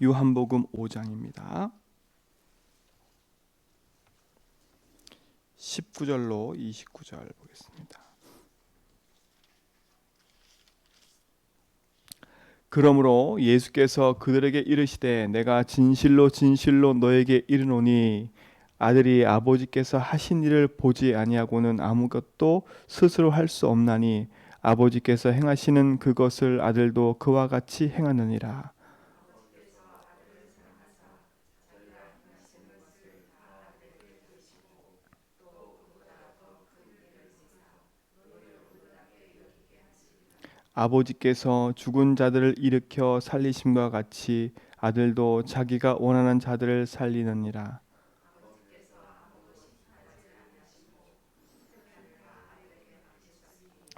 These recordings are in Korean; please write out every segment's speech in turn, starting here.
요한복음 5장입니다. 19절로 29절 보겠습니다. 그러므로 예수께서 그들에게 이르시되 내가 진실로 진실로 너에게 이르노니 아들이 아버지께서 하신 일을 보지 아니하고는 아무것도 스스로 할 수 없나니 아버지께서 행하시는 그것을 아들도 그와 같이 행하느니라. 아버지께서 죽은 자들을 일으켜 살리심과 같이 아들도 자기가 원하는 자들을 살리느니라.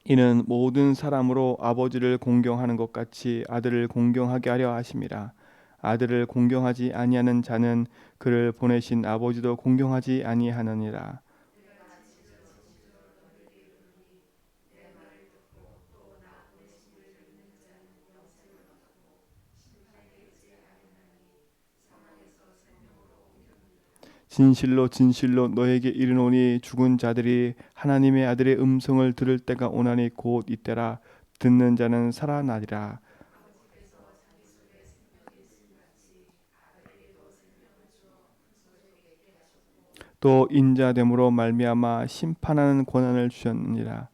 이는 모든 사람으로 아버지를 공경하는 것 같이 아들을 공경하게 하려 하심이라. 아들을 공경하지 아니하는 자는 그를 보내신 아버지도 공경하지 아니하느니라. 진실로 진실로 너에게 이르노니 죽은 자들이 하나님의 아들의 음성을 들을 때가 오나니 곧 이때라. 듣는 자는 살아나리라. 또 인자됨으로 말미암아 심판하는 권한을 주셨느니라.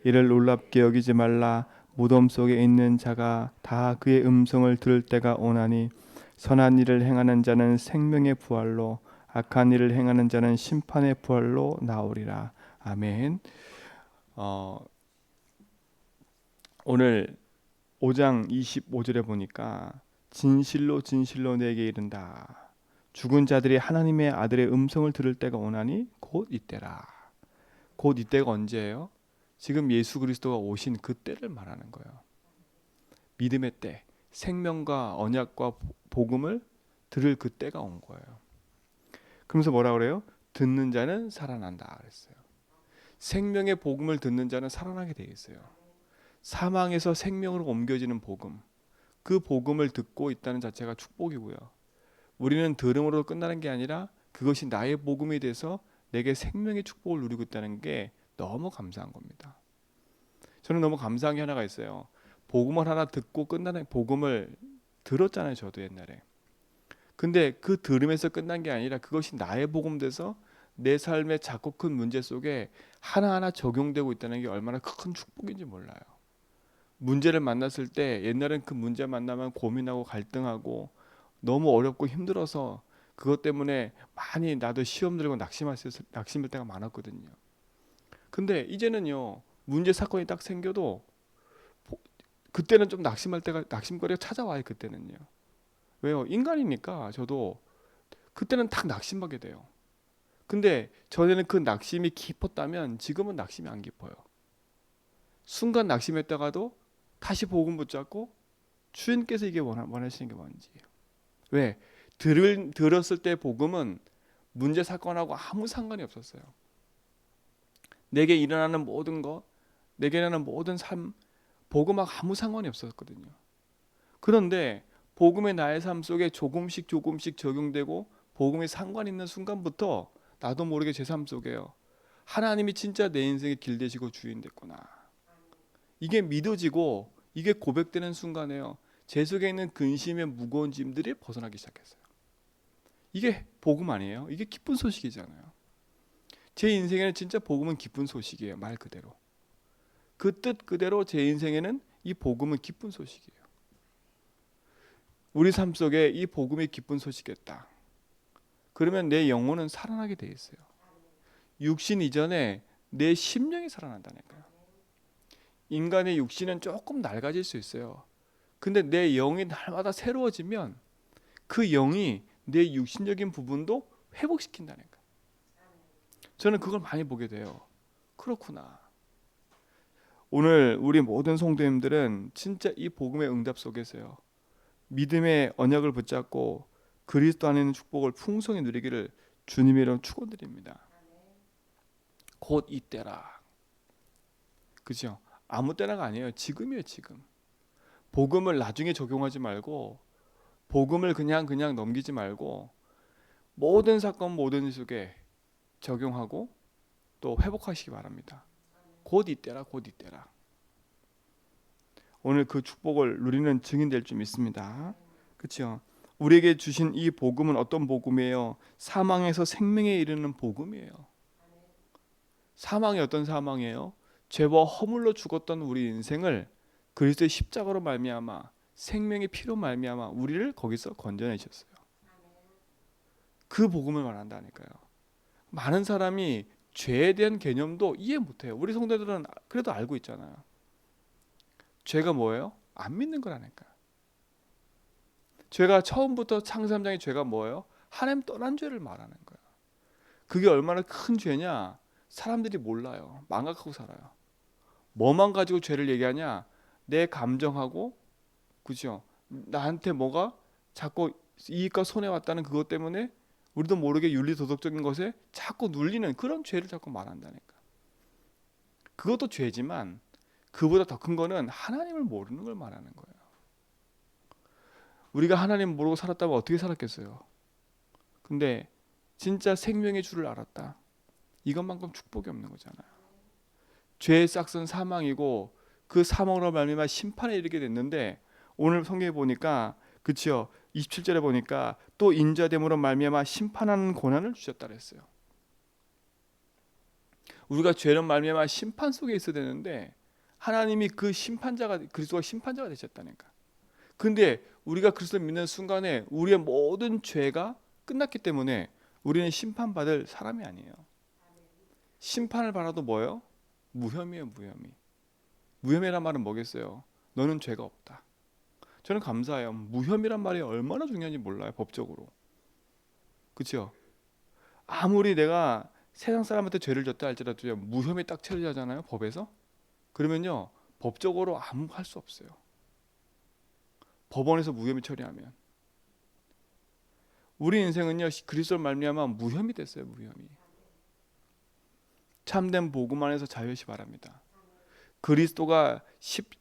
이를 놀랍게 여기지 말라. 무덤 속에 있는 자가 다 그의 음성을 들을 때가 오나니 선한 일을 행하는 자는 생명의 부활로 악한 일을 행하는 자는 심판의 부활로 나오리라. 아멘. 어, 오늘 5장 25절에 보니까 진실로 진실로 내게 이른다. 죽은 자들이 하나님의 아들의 음성을 들을 때가 오나니 곧 이때라. 곧 이때가 언제예요? 지금 예수 그리스도가 오신 그때를 말하는 거예요. 믿음의 때, 생명과 언약과 복음을 들을 그때가 온 거예요. 그러면서 뭐라 그래요? 듣는 자는 살아난다 그랬어요. 생명의 복음을 듣는 자는 살아나게 돼 있어요. 사망에서 생명으로 옮겨지는 복음, 그 복음을 듣고 있다는 자체가 축복이고요. 우리는 들음으로 끝나는 게 아니라 그것이 나의 복음이 돼서 내게 생명의 축복을 누리고 있다는 게 너무 감사한 겁니다. 저는 너무 감사한 게 하나가 있어요. 복음을 하나 듣고 끝나는, 복음을 들었잖아요, 저도 옛날에. 근데 그 들음에서 끝난 게 아니라 그것이 나의 복음 돼서 내 삶의 작고 큰 문제 속에 하나하나 적용되고 있다는 게 얼마나 큰 축복인지 몰라요. 문제를 만났을 때 옛날엔 그 문제 만나면 고민하고 갈등하고 너무 어렵고 힘들어서 그것 때문에 많이 나도 시험 들고 낙심할 때가 많았거든요. 근데 이제는요, 문제 사건이 딱 생겨도 그때는 좀 낙심거리가 찾아와요. 그때는요. 왜요? 인간이니까 저도 그때는 딱 낙심하게 돼요. 근데 전에는 그 낙심이 깊었다면 지금은 낙심이 안 깊어요. 순간 낙심했다가도 다시 복음 붙잡고 주님께서 이게 원하시는 게 뭔지. 왜? 들었을 때 복음은 문제 사건하고 아무 상관이 없었어요. 내게 일어나는 모든 것, 내게 일어나는 모든 삶, 복음하고 아무 상관이 없었거든요. 그런데 복음의 나의 삶 속에 조금씩 조금씩 적용되고 복음에 상관 있는 순간부터 나도 모르게 제 삶 속에요. 하나님이 진짜 내 인생의 길 되시고 주인 됐구나. 이게 믿어지고 이게 고백되는 순간에요. 제 속에 있는 근심의 무거운 짐들이 벗어나기 시작했어요. 이게 복음 아니에요? 이게 기쁜 소식이잖아요. 제 인생에는 진짜 복음은 기쁜 소식이에요. 말 그대로. 그 뜻 그대로 제 인생에는 이 복음은 기쁜 소식이에요. 우리 삶 속에 이 복음이 기쁜 소식이었다. 그러면 내 영혼은 살아나게 돼 있어요. 육신 이전에 내 심령이 살아난다니까요. 인간의 육신은 조금 낡아질 수 있어요. 근데 내 영이 날마다 새로워지면 그 영이 내 육신적인 부분도 회복시킨다니까요. 저는 그걸 많이 보게 돼요. 그렇구나. 오늘 우리 모든 성도님들은 진짜 이 복음의 응답 속에서요. 믿음의 언약을 붙잡고 그리스도 안에 있는 축복을 풍성히 누리기를 주님의 이름 축원드립니다. 곧 이때라. 그죠? 아무 때나가 아니에요. 지금이에요, 지금. 복음을 나중에 적용하지 말고 복음을 그냥 넘기지 말고 모든 사건 모든 일 속에 적용하고 또 회복하시기 바랍니다. 곧 이때라 곧 이때라. 오늘 그 축복을 누리는 증인 될 줄 믿습니다. 그렇죠? 우리에게 주신 이 복음은 어떤 복음이에요? 사망에서 생명에 이르는 복음이에요. 사망이 어떤 사망이에요? 죄와 허물로 죽었던 우리 인생을 그리스도의 십자가로 말미암아 생명의 피로 말미암아 우리를 거기서 건져내셨어요. 그 복음을 말한다니까요. 많은 사람이 죄에 대한 개념도 이해 못해요. 우리 성도들은 그래도 알고 있잖아요. 죄가 뭐예요? 안 믿는 거라니까요. 죄가 처음부터 창세삼장의 죄가 뭐예요? 하나님 떠난 죄를 말하는 거예요. 그게 얼마나 큰 죄냐? 사람들이 몰라요. 망각하고 살아요. 뭐만 가지고 죄를 얘기하냐? 내 감정하고, 그죠? 나한테 뭐가 자꾸 이익과 손해 왔다는 그것 때문에 우리도 모르게 윤리 도덕적인 것에 자꾸 눌리는 그런 죄를 자꾸 말한다니까. 그것도 죄지만 그보다 더 큰 거는 하나님을 모르는 걸 말하는 거예요. 우리가 하나님 모르고 살았다면 어떻게 살았겠어요? 근데 진짜 생명의 줄을 알았다. 이것만큼 축복이 없는 거잖아요. 죄의 싹은 사망이고 그 사망으로 말미암아 심판에 이르게 됐는데 오늘 성경에 보니까 그치요? 27절에 보니까 또 인자됨으로 말미암아 심판하는 권한을 주셨다 그랬어요. 우리가 죄는 말미암아 심판 속에 있어야 되는데 하나님이 그 심판자가 그리스도가 심판자가 되셨다니까. 근데 우리가 그리스도를 믿는 순간에 우리의 모든 죄가 끝났기 때문에 우리는 심판받을 사람이 아니에요. 심판을 받아도 뭐예요? 무혐의예요. 무혐의란 말은 뭐겠어요? 너는 죄가 없다. 저는 감사해요. 무혐의란 말이 얼마나 중요한지 몰라요. 법적으로. 그렇죠? 아무리 내가 세상 사람한테 죄를 졌다 할지라도 무혐의 딱 처리하잖아요. 법에서. 그러면요. 법적으로 아무 할 수 없어요. 법원에서 무혐의 처리하면. 우리 인생은요. 그리스도를 말미암아 무혐의 됐어요. 무혐의. 참된 복음 안에서 자유시 바랍니다. 그리스도가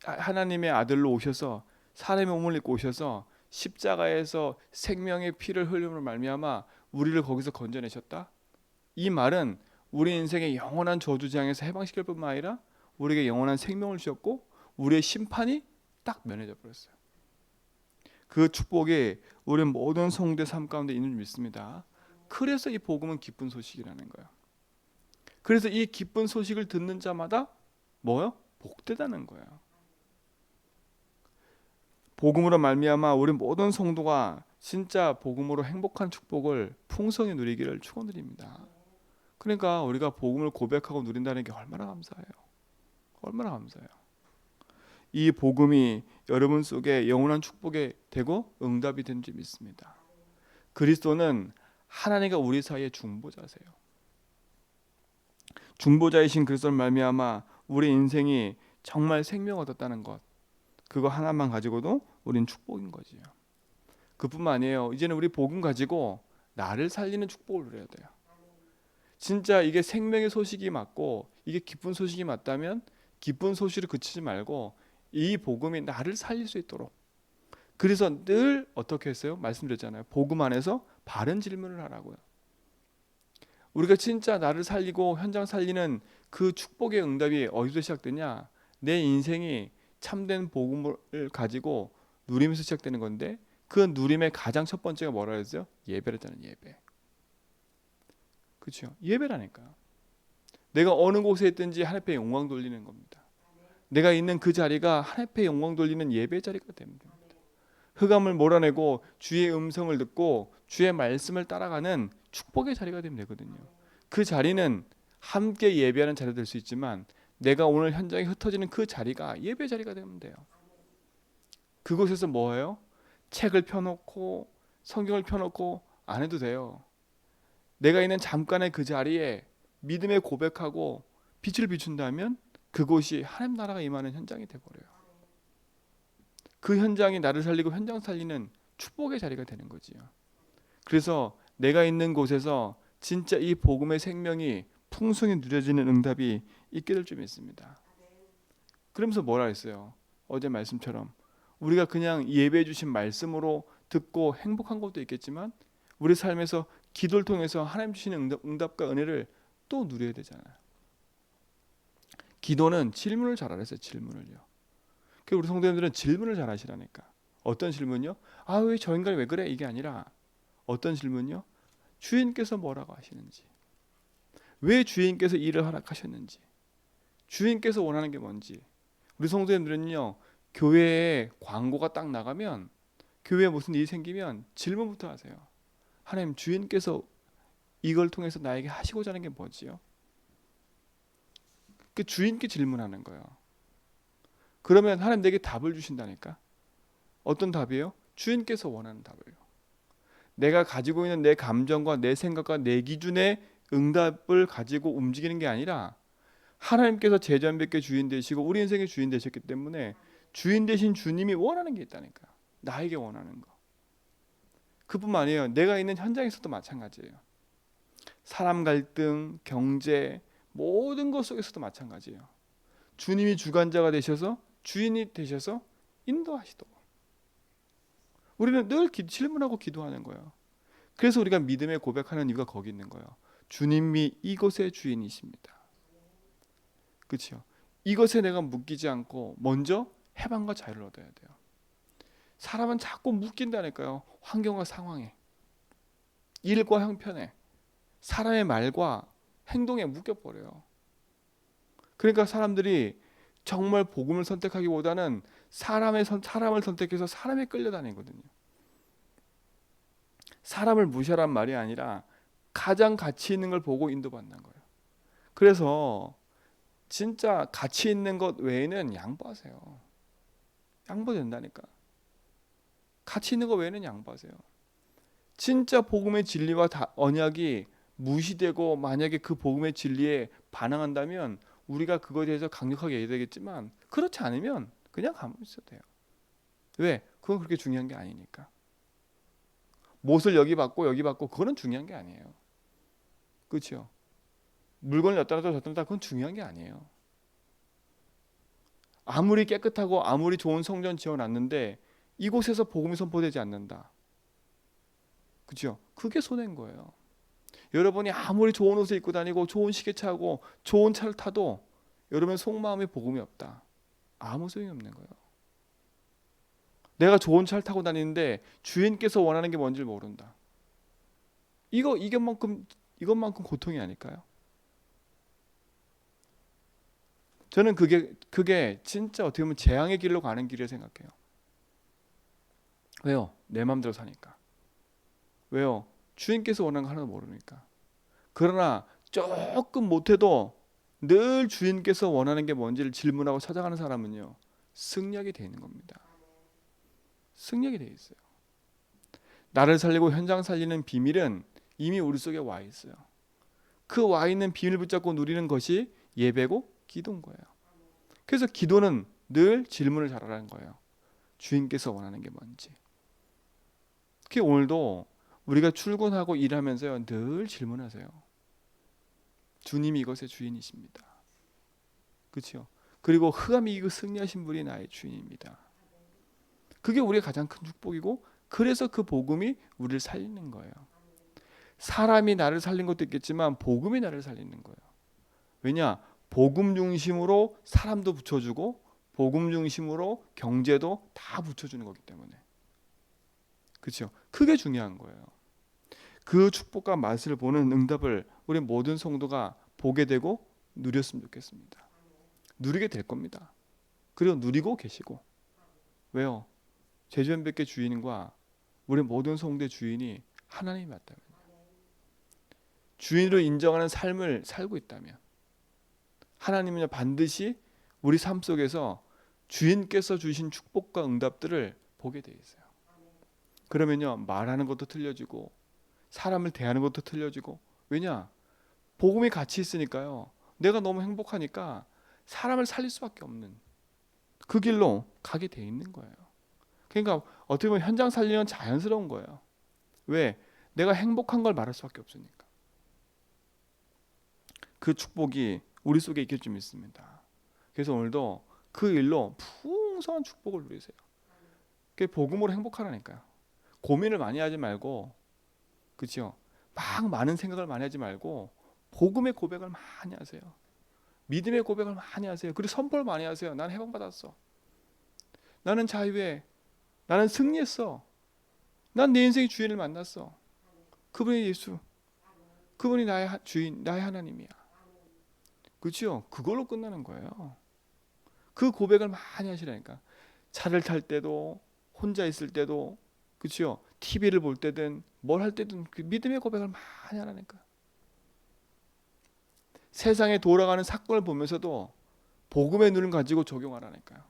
하나님의 아들로 오셔서 사람의 몸을 입고 오셔서 십자가에서 생명의 피를 흘림으로 말미암아 우리를 거기서 건져내셨다. 이 말은 우리 인생의 영원한 저주지향에서 해방시킬 뿐만 아니라 우리에게 영원한 생명을 주셨고 우리의 심판이 딱 면해져 버렸어요. 그 축복이 우리 모든 성도의 삶 가운데 있는 줄 믿습니다. 그래서 이 복음은 기쁜 소식이라는 거예요. 그래서 이 기쁜 소식을 듣는 자마다 뭐요? 복되다는 거예요. 복음으로 말미암아 우리 모든 성도가 진짜 복음으로 행복한 축복을 풍성히 누리기를 축원드립니다. 그러니까 우리가 복음을 고백하고 누린다는 게 얼마나 감사해요. 얼마나 감사해요. 이 복음이 여러분 속에 영원한 축복이 되고 응답이 된 줄 믿습니다. 그리스도는 하나님과 우리 사이의 중보자세요. 중보자이신 그리스도를 말미암아 우리 인생이 정말 생명 얻었다는 것, 그거 하나만 가지고도 우린 축복인 거지요. 그뿐만 아니에요. 이제는 우리 복음 가지고 나를 살리는 축복을 누려야 돼요. 진짜 이게 생명의 소식이 맞고 이게 기쁜 소식이 맞다면 기쁜 소식을 그치지 말고 이 복음이 나를 살릴 수 있도록, 그래서 늘 어떻게 했어요? 말씀드렸잖아요. 복음 안에서 바른 질문을 하라고요. 우리가 진짜 나를 살리고 현장 살리는 그 축복의 응답이 어디서 시작되냐? 내 인생이 참된 복음을 가지고 누리면서 시작되는 건데 그 누림의 가장 첫 번째가 뭐라 그랬어요? 예배랬잖아요. 예배. 그렇죠? 예배라니까요. 내가 어느 곳에 있든지 하나님 앞에 영광 돌리는 겁니다. 내가 있는 그 자리가 하나님 앞에 영광 돌리는 예배 자리가 되면 됩니다. 흑암을 몰아내고 주의 음성을 듣고 주의 말씀을 따라가는 축복의 자리가 되면 되거든요. 그 자리는 함께 예배하는 자리가 될 수 있지만 내가 오늘 현장에 흩어지는 그 자리가 예배 자리가 되면 돼요. 그곳에서 뭐예요? 책을 펴놓고 성경을 펴놓고 안 해도 돼요. 내가 있는 잠깐의 그 자리에 믿음의 고백하고 빛을 비춘다면 그곳이 하나님 나라가 임하는 현장이 돼버려요. 그 현장이 나를 살리고 현장 살리는 축복의 자리가 되는 거지요. 그래서 내가 있는 곳에서 진짜 이 복음의 생명이 풍성히 누려지는 응답이 있게 될 줄 믿습니다. 그러면서 뭐라 했어요? 어제 말씀처럼 우리가 그냥 예배해 주신 말씀으로 듣고 행복한 것도 있겠지만 우리 삶에서 기도를 통해서 하나님 주시는 응답과 은혜를 또 누려야 되잖아요. 기도는 질문을 잘하랬어요. 질문을요. 그래서 우리 성도님들은 질문을 잘하시라니까. 어떤 질문요? 아, 왜 저 인간이 왜 그래? 이게 아니라 어떤 질문요? 주인께서 뭐라고 하시는지, 왜 주인께서 일을 허락하셨는지, 주인께서 원하는 게 뭔지. 우리 성도님들은요, 교회에 광고가 딱 나가면, 교회에 무슨 일이 생기면 질문부터 하세요. 하나님, 주인께서 이걸 통해서 나에게 하시고자 하는 게 뭐지요? 그 주인께 질문하는 거예요. 그러면 하나님 내게 답을 주신다니까. 어떤 답이에요? 주인께서 원하는 답을요. 내가 가지고 있는 내 감정과 내 생각과 내 기준의 응답을 가지고 움직이는 게 아니라 하나님께서 제전백의 주인 되시고 우리 인생의 주인 되셨기 때문에 주인 되신 주님이 원하는 게 있다니까. 나에게 원하는 거. 그뿐만 아니에요. 내가 있는 현장에서도 마찬가지예요. 사람 갈등, 경제, 모든 것 속에서도 마찬가지예요. 주님이 주관자가 되셔서 주인이 되셔서 인도하시도록. 우리는 늘 질문하고 기도하는 거예요. 그래서 우리가 믿음의 고백하는 이유가 거기 있는 거예요. 주님이 이곳의 주인이십니다. 그렇죠? 이것에 내가 묶이지 않고 먼저 해방과 자유를 얻어야 돼요. 사람은 자꾸 묶인다니까요. 환경과 상황에, 일과 형편에, 사람의 말과 행동에 묶여버려요. 그러니까 사람들이 정말 복음을 선택하기보다는 사람을 선택해서 사람에 끌려다니거든요. 사람을 무시하란 말이 아니라 가장 가치 있는 걸 보고 인도받는 거예요. 그래서 진짜 가치 있는 것 외에는 양보하세요. 양보된다니까. 가치 있는 것 외에는 양보하세요. 진짜 복음의 진리와 언약이 무시되고 만약에 그 복음의 진리에 반항한다면 우리가 그거에 대해서 강력하게 얘기해야 되겠지만 그렇지 않으면 그냥 가만히 있어도 돼요. 왜? 그건 그렇게 중요한 게 아니니까. 못을 여기 받고 그거는 중요한 게 아니에요. 그렇죠? 물건을 여기다 놨다 저기다 놨다 그건 중요한 게 아니에요. 아무리 깨끗하고 아무리 좋은 성전 지어놨는데 이곳에서 복음이 선포되지 않는다. 그렇죠? 그게 손해인 거예요. 여러분이 아무리 좋은 옷을 입고 다니고 좋은 시계차고 좋은 차를 타도 여러분 속마음에 복음이 없다. 아무 소용이 없는 거예요. 내가 좋은 차를 타고 다니는데 주인께서 원하는 게 뭔지를 모른다. 이것만큼 고통이 아닐까요? 저는 그게 진짜 어떻게 보면 재앙의 길로 가는 길이라고 생각해요. 왜요? 내 마음대로 사니까. 왜요? 주인께서 원하는 거 하나도 모르니까. 그러나 조금 못해도 늘 주인께서 원하는 게 뭔지를 질문하고 찾아가는 사람은요, 승리하게 돼 있는 겁니다. 승리하게 돼 있어요. 나를 살리고 현장 살리는 비밀은 이미 우리 속에 와 있어요. 그 와 있는 비밀을 붙잡고 누리는 것이 예배고 기도인 거예요. 그래서 기도는 늘 질문을 잘하라는 거예요. 주인께서 원하는 게 뭔지. 그게 오늘도 우리가 출근하고 일하면서요, 늘 질문하세요. 주님이 이것의 주인이십니다. 그렇죠? 그리고 흑암이 이기고 승리하신 분이 나의 주인입니다. 그게 우리의 가장 큰 축복이고 그래서 그 복음이 우리를 살리는 거예요. 사람이 나를 살린 것도 있겠지만 복음이 나를 살리는 거예요. 왜냐? 복음 중심으로 사람도 붙여주고 복음 중심으로 경제도 다 붙여주는 거기 때문에. 그렇죠? 그게 중요한 거예요. 그 축복과 맛을 보는 응답을 우리 모든 성도가 보게 되고 누렸으면 좋겠습니다. 누리게 될 겁니다. 그리고 누리고 계시고. 왜요? 제주연백의 주인과 우리 모든 성도의 주인이 하나님이 맞다면, 주인으로 인정하는 삶을 살고 있다면 하나님은 반드시 우리 삶 속에서 주인께서 주신 축복과 응답들을 보게 돼 있어요. 그러면요, 말하는 것도 틀려지고 사람을 대하는 것도 틀려지고. 왜냐? 복음이 같이 있으니까요. 내가 너무 행복하니까 사람을 살릴 수밖에 없는 그 길로 가게 돼 있는 거예요. 그러니까 어떻게 보면 현장 살리는 자연스러운 거예요. 왜? 내가 행복한 걸 말할 수밖에 없으니까. 그 축복이 우리 속에 있길 좀 믿습니다. 그래서 오늘도 그 일로 풍성한 축복을 누리세요. 그게 복음으로 행복하라니까요. 고민을 많이 하지 말고, 그렇죠? 막 많은 생각을 많이 하지 말고 복음의 고백을 많이 하세요. 믿음의 고백을 많이 하세요. 그리고 선포를 많이 하세요. 나는 해방받았어. 나는 자유해. 나는 승리했어. 난 내 인생의 주인을 만났어. 그분이 예수. 그분이 나의 주인, 나의 하나님이야. 그렇죠? 그걸로 끝나는 거예요. 그 고백을 많이 하시라니까. 차를 탈 때도, 혼자 있을 때도, 그렇죠? TV를 볼 때든 뭘 할 때든 그 믿음의 고백을 많이 하라니까. 세상에 돌아가는 사건을 보면서도 복음의 눈을 가지고 적용하라니까요.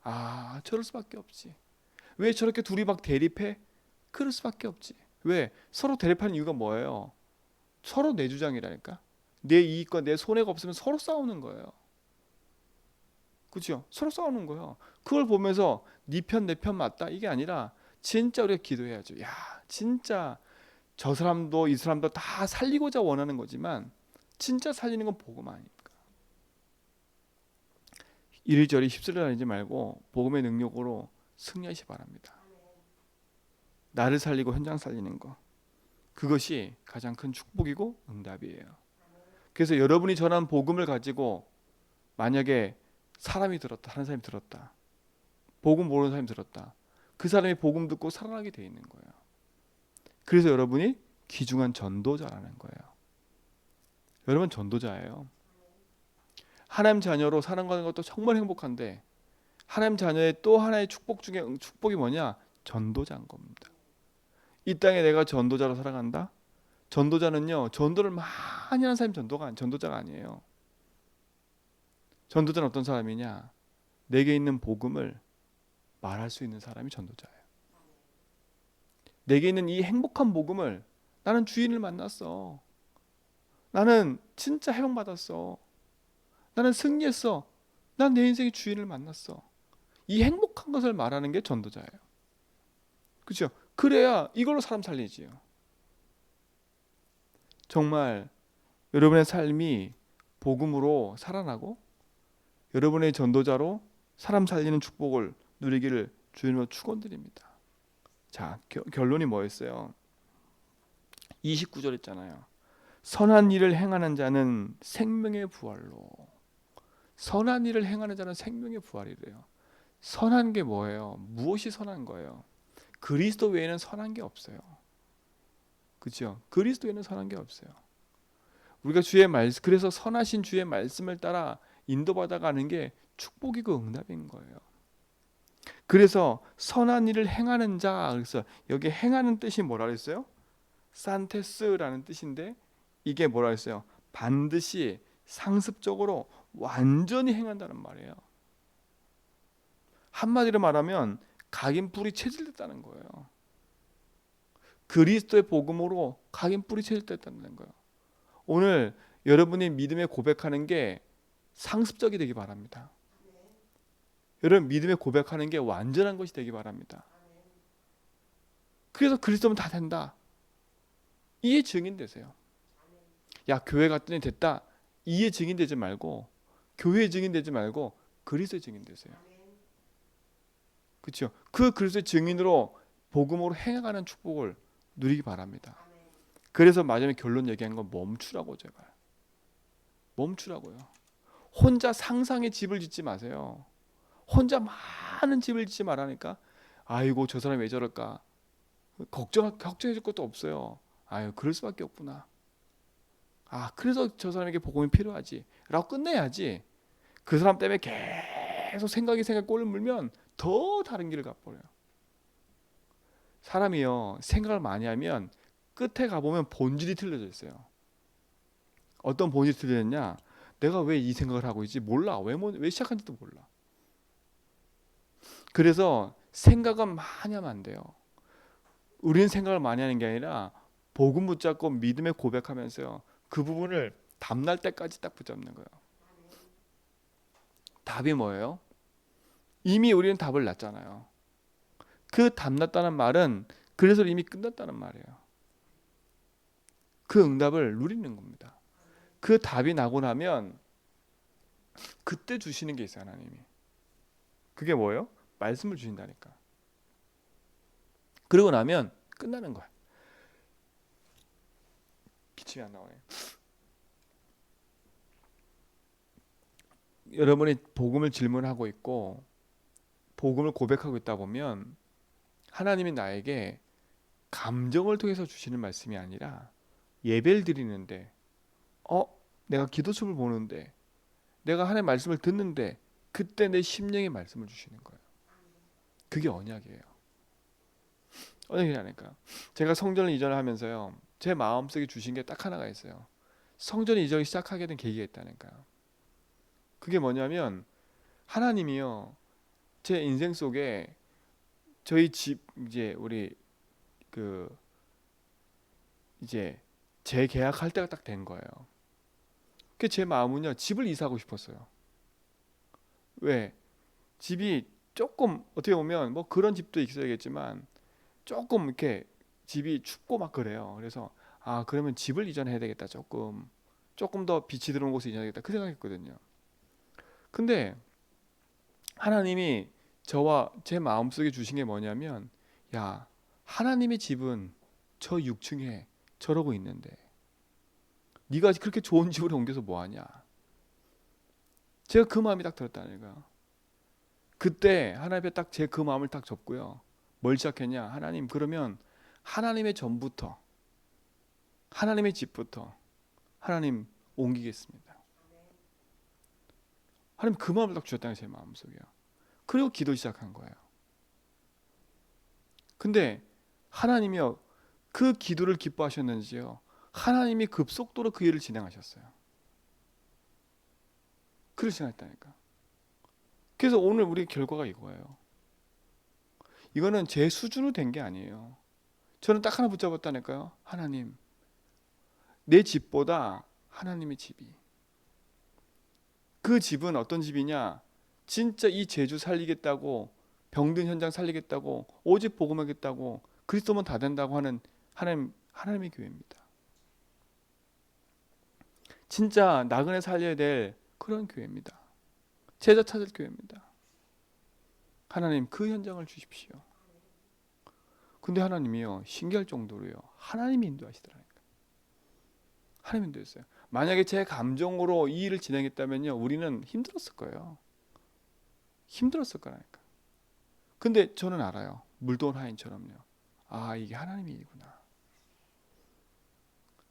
아, 저럴 수밖에 없지. 왜 저렇게 둘이 막 대립해? 그럴 수밖에 없지. 왜? 서로 대립하는 이유가 뭐예요? 서로 내 주장이라니까. 내 이익과 내 손해가 없으면 서로 싸우는 거예요. 그렇죠? 서로 싸우는 거예요. 그걸 보면서 네 편 내 편 맞다 이게 아니라 진짜 우리가 기도해야죠. 야, 진짜 저 사람도 이 사람도 다 살리고자 원하는 거지만 진짜 살리는 건 복음 아닙니까? 이리저리 휩쓸려 다니지 말고 복음의 능력으로 승리하시 바랍니다. 나를 살리고 현장 살리는 거, 그것이 가장 큰 축복이고 응답이에요. 그래서 여러분이 전한 복음을 가지고 만약에 사람이 들었다, 하는 사람이 들었다, 복음 모르는 사람이 들었다, 그 사람이 복음 듣고 살아나게 돼 있는 거예요. 그래서 여러분이 귀중한 전도자라는 거예요. 여러분 전도자예요. 하나님 자녀로 살아가는 것도 정말 행복한데 하나님 자녀의 또 하나의 축복 중에 축복이 뭐냐? 전도자인 겁니다. 이 땅에 내가 전도자로 살아간다? 전도자는요, 전도를 많이 하는 사람이 전도자가 아니에요. 전도자는 어떤 사람이냐? 내게 있는 복음을 말할 수 있는 사람이 전도자예요. 내게 있는 이 행복한 복음을, 나는 주인을 만났어. 나는 진짜 해방받았어. 나는 승리했어. 난 내 인생의 주인을 만났어. 이 행복한 것을 말하는 게 전도자예요. 그렇죠? 그래야 이걸로 사람 살리지요. 정말 여러분의 삶이 복음으로 살아나고 여러분의 전도자로 사람 살리는 축복을 누리기를 주님으로 축원드립니다. 자, 결론이 뭐였어요? 29절 있잖아요. 선한 일을 행하는 자는 생명의 부활로. 선한 일을 행하는 자는 생명의 부활이래요. 선한 게 뭐예요? 무엇이 선한 거예요? 그리스도 외에는 선한 게 없어요. 그렇죠? 그리스도 외에는 선한 게 없어요. 우리가 주의 말씀, 그래서 선하신 주의 말씀을 따라 인도받아가는 게 축복이고 응답인 거예요. 그래서 선한 일을 행하는 자, 그래서 여기 행하는 뜻이 뭐라 그랬어요? 산테스라는 뜻인데 이게 뭐라 했어요? 반드시 상습적으로 완전히 행한다는 말이에요. 한마디로 말하면 각인뿔이 체질됐다는 거예요. 그리스도의 복음으로 각인뿔이 체질됐다는 거예요. 오늘 여러분이 믿음에 고백하는 게 상습적이 되기 바랍니다. 여러분 믿음에 고백하는 게 완전한 것이 되기 바랍니다. 그래서 그리스도면 다 된다. 이에 증인되세요. 야, 교회 갔더니 됐다. 이에 증인되지 말고, 교회에 증인되지 말고 그리스도의 증인되세요. 그렇죠? 그 그리스도의 증인으로 복음으로 행해가는 축복을 누리기 바랍니다. 그래서 마지막에 결론 얘기한 건 멈추라고, 제발. 멈추라고요. 혼자 상상의 집을 짓지 마세요. 혼자 많은 집을 짓지 말라니까. 아이고 저 사람이 왜 저럴까. 걱정해 줄 것도 없어요. 아유 그럴 수밖에 없구나. 아 그래서 저 사람에게 복음이 필요하지 라고 끝내야지. 그 사람 때문에 계속 생각이 꼴을 물면 더 다른 길을 가버려요. 사람이요 생각을 많이 하면 끝에 가보면 본질이 틀려져 있어요. 어떤 본질이 틀려졌냐. 내가 왜 이 생각을 하고 있지 몰라. 왜 시작한지도 몰라. 그래서 생각은 많이 하면 안 돼요. 우리는 생각을 많이 하는 게 아니라 복음 붙잡고 믿음에 고백하면서요. 그 부분을 답날 때까지 딱 붙잡는 거예요. 답이 뭐예요? 이미 우리는 답을 놨잖아요. 그 답났다는 말은 그래서 이미 끝났다는 말이에요. 그 응답을 누리는 겁니다. 그 답이 나고 나면 그때 주시는 게 있어요. 하나님이. 그게 뭐예요? 말씀을 주신다니까. 그러고 나면 끝나는 거야. 기침이 안 나오네. 여러분이 복음을 질문하고 있고 복음을 고백하고 있다 보면 하나님이 나에게 감정을 통해서 주시는 말씀이 아니라 예배를 드리는데 내가 기도첩을 보는데 내가 하나님의 말씀을 듣는데 그때 내 심령의 말씀을 주시는 거예요. 그게 언약이에요. 언약이라니까. 제가 성전을 이전을 하면서요, 제 마음속에 주신 게 딱 하나가 있어요. 성전 이전을 시작하게 된 계기가 있다니까요. 그게 뭐냐면 하나님이요, 제 인생 속에 저희 집 이제 우리 그 이제 재계약할 때가 딱 된 거예요. 그 제 마음은요, 집을 이사하고 싶었어요. 왜? 집이 조금 어떻게 보면 뭐 그런 집도 있어야겠지만 조금 이렇게 집이 춥고 막 그래요. 그래서 그러면 집을 이전해야 되겠다. 조금 더 빛이 들어오는 곳에 이전해야겠다. 그 생각했거든요. 근데 하나님이 저와 제 마음속에 주신 게 뭐냐면, 야, 하나님의 집은 저 6층에 저러고 있는데 네가 그렇게 좋은 집으로 옮겨서 뭐하냐. 제가 그 마음이 딱 들었다니까. 그때 하나님 앞에 딱 제 그 마음을 딱 접고요, 뭘 시작했냐. 하나님, 그러면 하나님의 전부터 하나님의 집부터 하나님 옮기겠습니다. 하나님 그 마음을 딱 주셨다는 제 마음속에요. 그리고 기도 시작한 거예요. 근데 하나님이요, 그 기도를 기뻐하셨는지요, 하나님이 급속도로 그 일을 진행하셨어요. 그를 진행했다니까. 그래서 오늘 우리 결과가 이거예요. 이거는 제 수준으로 된 게 아니에요. 저는 딱 하나 붙잡았다니까요. 하나님, 내 집보다 하나님의 집이. 그 집은 어떤 집이냐? 진짜 이 제주 살리겠다고, 병든 현장 살리겠다고, 오직 복음하겠다고, 그리스도면 다 된다고 하는 하나님의 교회입니다. 진짜 나그네 살려야 될 그런 교회입니다. 제자 찾을 교회입니다. 하나님, 그 현장을 주십시오. 근데 하나님이요, 신기할 정도로요, 하나님이 인도하시더라고요. 하나님 인도했어요. 만약에 제 감정으로 이 일을 진행했다면요, 우리는 힘들었을 거예요. 힘들었을 거라니까. 근데 저는 알아요. 물도원 하인처럼요. 이게 하나님의 일이구나.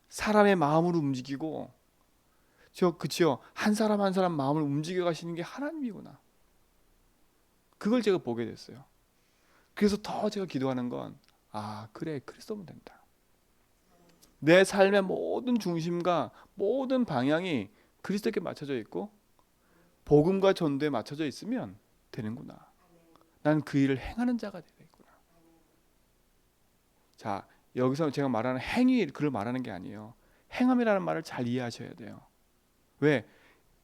사람의 마음으로 움직이고, 그치요, 한 사람 한 사람 마음을 움직여 가시는 게 하나님이구나. 그걸 제가 보게 됐어요. 그래서 더 제가 기도하는 건, 그래, 그리스도면 된다. 내 삶의 모든 중심과 모든 방향이 그리스도께 맞춰져 있고 복음과 전도에 맞춰져 있으면 되는구나. 난 그 일을 행하는 자가 되겠구나. 자, 여기서 제가 말하는 행위, 그걸 말하는 게 아니에요. 행함이라는 말을 잘 이해하셔야 돼요. 왜?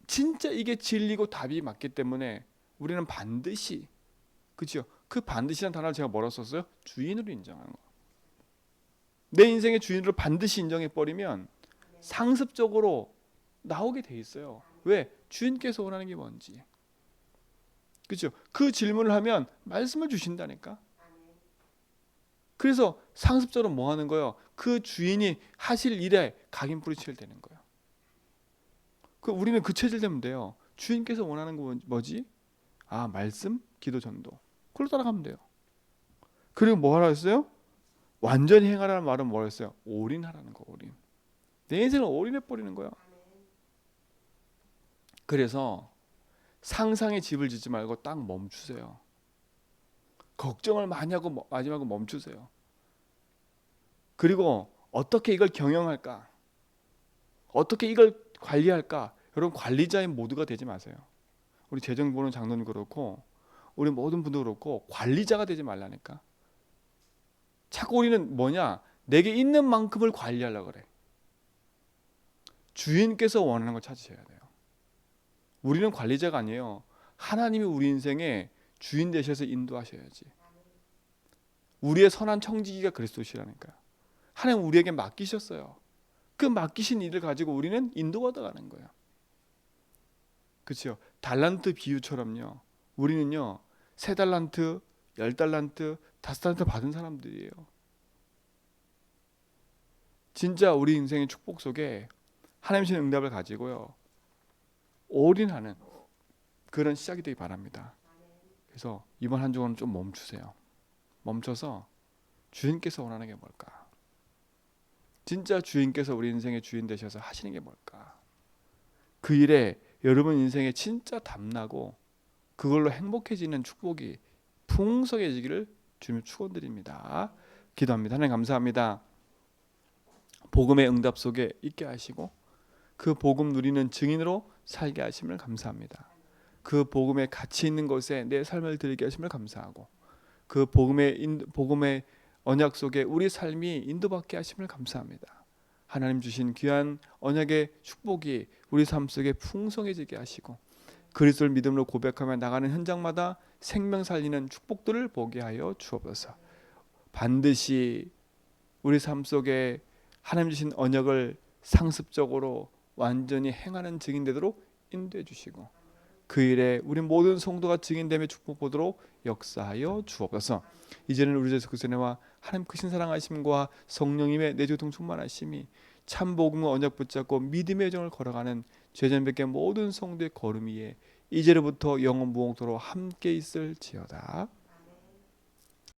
진짜 이게 진리고 답이 맞기 때문에 우리는 반드시, 그렇죠? 그 반드시라는 단어를 제가 뭐라고 썼어요? 주인으로 인정하는 거. 내 인생의 주인으로 반드시 인정해 버리면 상습적으로 나오게 돼 있어요. 왜? 주인께서 원하는 게 뭔지. 그렇죠? 그 질문을 하면 말씀을 주신다니까. 그래서 상습적으로 뭐 하는 거예요? 그 주인이 하실 일에 각인 뿌리칠 되는 거예요. 우리는 그 체질 되면 돼요. 주인께서 원하는 거 뭐지? 말씀, 기도, 전도. 그걸로 따라가면 돼요. 그리고 뭐 하라 했어요? 완전히 행하라는 말은 뭐라 했어요? 올인하라는 거, 올인. 내 인생을 올인해 버리는 거야. 그래서 상상의 집을 짓지 말고 딱 멈추세요. 걱정을 많이 하고 마지막에 멈추세요. 그리고 어떻게 이걸 경영할까? 어떻게 이걸 관리할까? 여러분, 관리자인 모두가 되지 마세요. 우리 재정 보는 장로님 그렇고 우리 모든 분도 그렇고 관리자가 되지 말라니까. 자꾸 우리는 뭐냐? 내게 있는 만큼을 관리하려고 그래. 주인께서 원하는 걸 찾으셔야 돼요. 우리는 관리자가 아니에요. 하나님이 우리 인생의 주인 되셔서 인도하셔야지. 우리의 선한 청지기가 그리스도시라니까요. 하나님 우리에게 맡기셨어요. 그 맡기신 일을 가지고 우리는 인도받아 가는 거예요. 그렇죠? 달란트 비유처럼요. 우리는요, 3달란트, 10달란트, 다섯 달란트 받은 사람들이에요. 진짜 우리 인생의 축복 속에 하나님 주신 응답을 가지고요, 올인하는 그런 시작이 되기 바랍니다. 그래서 이번 한 주간은 좀 멈추세요. 멈춰서 주인께서 원하는 게 뭘까? 진짜 주인께서 우리 인생의 주인 되셔서 하시는 게 뭘까? 그 일에 여러분 인생에 진짜 담나고 그걸로 행복해지는 축복이 풍성해지기를 주님 축원드립니다. 기도합니다. 하나님 감사합니다. 복음의 응답 속에 있게 하시고 그 복음 누리는 증인으로 살게 하심을 감사합니다. 그 복음의 가치 있는 것에 내 삶을 드리게 하심을 감사하고 그 복음의 언약 속에 우리 삶이 인도받게 하심을 감사합니다. 하나님 주신 귀한 언약의 축복이 우리 삶 속에 풍성해지게 하시고 그리스도를 믿음으로 고백하며 나가는 현장마다 생명 살리는 축복들을 보게 하여 주옵소서. 반드시 우리 삶 속에 하나님 주신 언약을 상습적으로 완전히 행하는 증인 되도록 인도해 주시고 그 일에 우리 모든 성도가 증인됨에 축복 보도록 역사하여 주옵소서. 이제는 우리 주 예수 그리스도의 은혜와 하나님 크신 사랑하심과 성령님의 내주동 충만하심이 참 복음과 언약 붙잡고 믿음의 여정을 걸어가는 죄전백의 모든 성도의 걸음 위에 이제로부터 영원 무궁토록 함께 있을지어다.